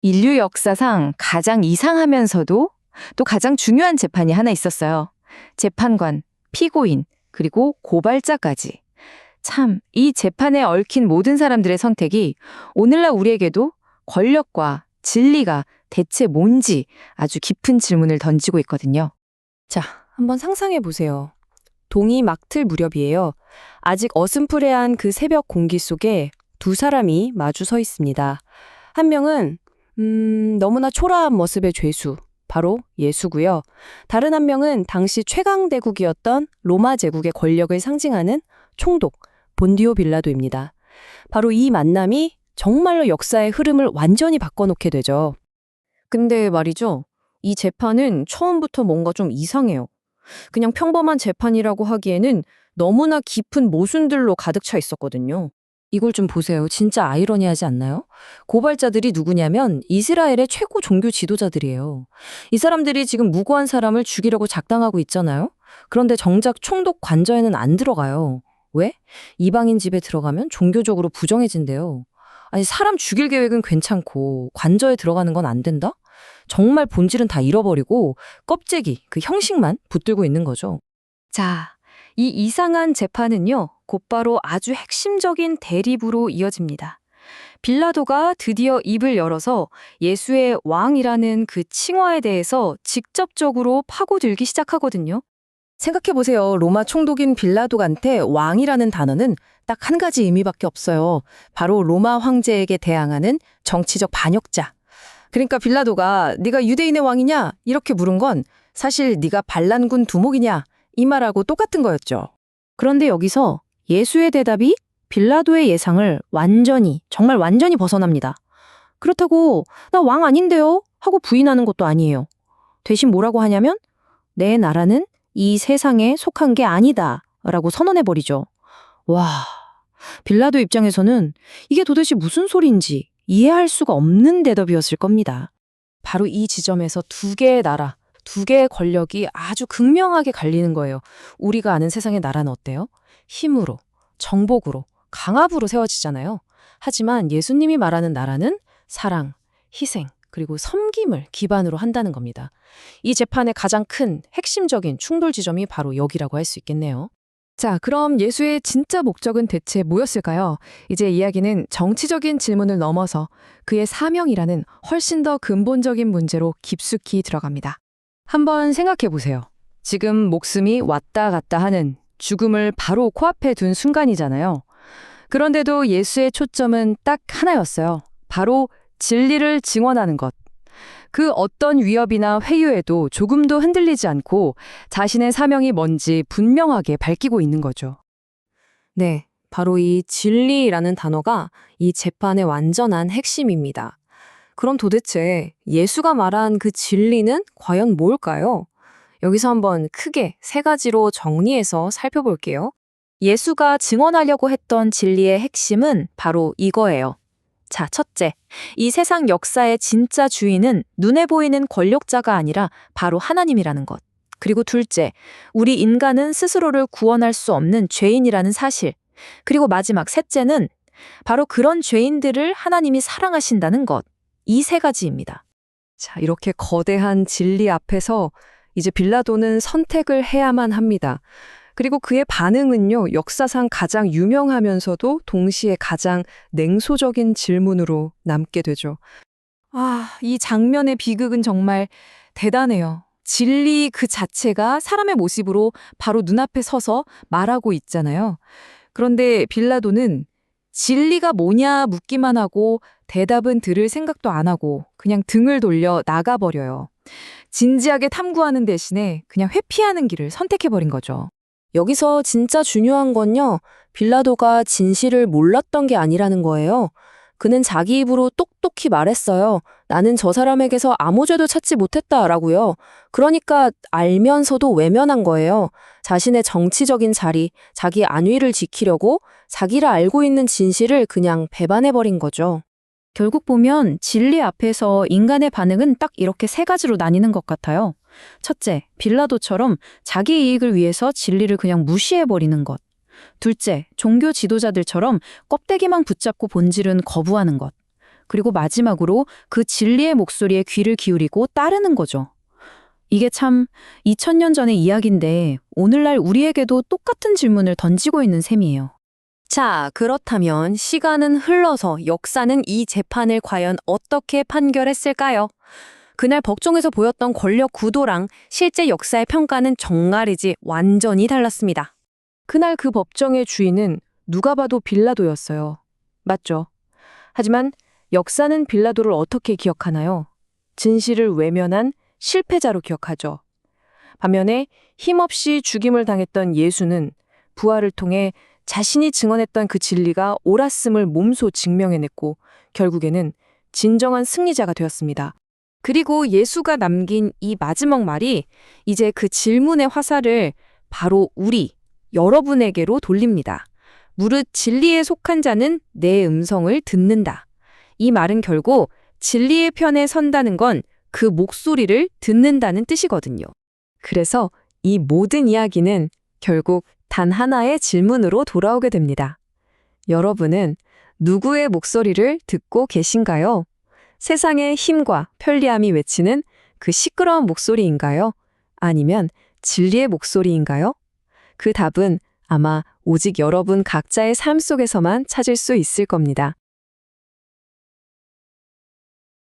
인류 역사상 가장 이상하면서도 또 가장 중요한 재판이 하나 있었어요. 재판관, 피고인, 그리고 고발자까지. 참, 이 재판에 얽힌 모든 사람들의 선택이 오늘날 우리에게도 권력과 진리가 대체 뭔지 아주 깊은 질문을 던지고 있거든요. 자, 한번 상상해 보세요. 동이 막틀 무렵이에요. 아직 어슴푸레한 그 새벽 공기 속에 두 사람이 마주 서 있습니다. 한 명은 너무나 초라한 모습의 죄수, 바로 예수고요. 다른 한 명은 당시 최강대국이었던 로마 제국의 권력을 상징하는 총독, 본디오 빌라도입니다. 바로 이 만남이 정말로 역사의 흐름을 완전히 바꿔놓게 되죠. 근데 말이죠. 이 재판은 처음부터 뭔가 좀 이상해요. 그냥 평범한 재판이라고 하기에는 너무나 깊은 모순들로 가득 차 있었거든요. 이걸 좀 보세요. 진짜 아이러니하지 않나요? 고발자들이 누구냐면 이스라엘의 최고 종교 지도자들이에요. 이 사람들이 지금 무고한 사람을 죽이려고 작당하고 있잖아요. 그런데 정작 총독 관저에는 안 들어가요. 왜? 이방인 집에 들어가면 종교적으로 부정해진대요. 아니, 사람 죽일 계획은 괜찮고 관저에 들어가는 건 안 된다? 정말 본질은 다 잃어버리고 껍데기, 그 형식만 붙들고 있는 거죠. 자, 이 이상한 재판은요, 곧바로 아주 핵심적인 대립으로 이어집니다. 빌라도가 드디어 입을 열어서 예수의 왕이라는 그 칭화에 대해서 직접적으로 파고들기 시작하거든요. 생각해보세요. 로마 총독인 빌라도한테 왕이라는 단어는 딱 한 가지 의미밖에 없어요. 바로 로마 황제에게 대항하는 정치적 반역자. 그러니까 빌라도가 네가 유대인의 왕이냐? 이렇게 물은 건 사실 네가 반란군 두목이냐? 이 말하고 똑같은 거였죠. 그런데 여기서 예수의 대답이 빌라도의 예상을 정말 완전히 벗어납니다. 그렇다고 나 왕 아닌데요? 하고 부인하는 것도 아니에요. 대신 뭐라고 하냐면 내 나라는 이 세상에 속한 게 아니다 라고 선언해버리죠. 와, 빌라도 입장에서는 이게 도대체 무슨 소리인지 이해할 수가 없는 대답이었을 겁니다. 바로 이 지점에서 두 개의 나라, 두 개의 권력이 아주 극명하게 갈리는 거예요. 우리가 아는 세상의 나라는 어때요? 힘으로, 정복으로, 강압으로 세워지잖아요. 하지만 예수님이 말하는 나라는 사랑, 희생, 그리고 섬김을 기반으로 한다는 겁니다. 이 재판의 가장 큰 핵심적인 충돌 지점이 바로 여기라고 할 수 있겠네요. 자, 그럼 예수의 진짜 목적은 대체 뭐였을까요? 이제 이야기는 정치적인 질문을 넘어서 그의 사명이라는 훨씬 더 근본적인 문제로 깊숙이 들어갑니다. 한번 생각해 보세요. 지금 목숨이 왔다 갔다 하는 죽음을 바로 코앞에 둔 순간이잖아요. 그런데도 예수의 초점은 딱 하나였어요. 바로 진리를 증언하는 것. 그 어떤 위협이나 회유에도 조금도 흔들리지 않고 자신의 사명이 뭔지 분명하게 밝히고 있는 거죠. 네, 바로 이 진리라는 단어가 이 재판의 완전한 핵심입니다. 그럼 도대체 예수가 말한 그 진리는 과연 뭘까요? 여기서 한번 크게 세 가지로 정리해서 살펴볼게요. 예수가 증언하려고 했던 진리의 핵심은 바로 이거예요. 자, 첫째, 이 세상 역사의 진짜 주인은 눈에 보이는 권력자가 아니라 바로 하나님이라는 것. 그리고 둘째, 우리 인간은 스스로를 구원할 수 없는 죄인이라는 사실. 그리고 마지막 셋째는 바로 그런 죄인들을 하나님이 사랑하신다는 것. 이 세 가지입니다. 자, 이렇게 거대한 진리 앞에서 이제 빌라도는 선택을 해야만 합니다. 그리고 그의 반응은요, 역사상 가장 유명하면서도 동시에 가장 냉소적인 질문으로 남게 되죠. 아, 이 장면의 비극은 정말 대단해요. 진리 그 자체가 사람의 모습으로 바로 눈앞에 서서 말하고 있잖아요. 그런데 빌라도는 진리가 뭐냐 묻기만 하고 대답은 들을 생각도 안 하고 그냥 등을 돌려 나가버려요. 진지하게 탐구하는 대신에 그냥 회피하는 길을 선택해버린 거죠. 여기서 진짜 중요한 건요, 빌라도가 진실을 몰랐던 게 아니라는 거예요. 그는 자기 입으로 똑똑히 말했어요. 나는 저 사람에게서 아무 죄도 찾지 못했다라고요. 그러니까 알면서도 외면한 거예요. 자신의 정치적인 자리, 자기 안위를 지키려고 자기가 알고 있는 진실을 그냥 배반해버린 거죠. 결국 보면 진리 앞에서 인간의 반응은 딱 이렇게 세 가지로 나뉘는 것 같아요. 첫째, 빌라도처럼 자기 이익을 위해서 진리를 그냥 무시해버리는 것. 둘째, 종교 지도자들처럼 껍데기만 붙잡고 본질은 거부하는 것. 그리고 마지막으로 그 진리의 목소리에 귀를 기울이고 따르는 거죠. 이게 참 2000년 전의 이야기인데 오늘날 우리에게도 똑같은 질문을 던지고 있는 셈이에요. 자, 그렇다면 시간은 흘러서 역사는 이 재판을 과연 어떻게 판결했을까요? 그날 법정에서 보였던 권력 구도랑 실제 역사의 평가는 정말이지 완전히 달랐습니다. 그날 그 법정의 주인은 누가 봐도 빌라도였어요. 맞죠? 하지만 역사는 빌라도를 어떻게 기억하나요? 진실을 외면한 실패자로 기억하죠. 반면에 힘없이 죽임을 당했던 예수는 부활을 통해 자신이 증언했던 그 진리가 옳았음을 몸소 증명해냈고 결국에는 진정한 승리자가 되었습니다. 그리고 예수가 남긴 이 마지막 말이 이제 그 질문의 화살을 바로 여러분에게로 돌립니다. 무릇 진리에 속한 자는 내 음성을 듣는다. 이 말은 결국 진리의 편에 선다는 건 그 목소리를 듣는다는 뜻이거든요. 그래서 이 모든 이야기는 결국 단 하나의 질문으로 돌아오게 됩니다. 여러분은 누구의 목소리를 듣고 계신가요? 세상의 힘과 편리함이 외치는 그 시끄러운 목소리인가요? 아니면 진리의 목소리인가요? 그 답은 아마 오직 여러분 각자의 삶 속에서만 찾을 수 있을 겁니다.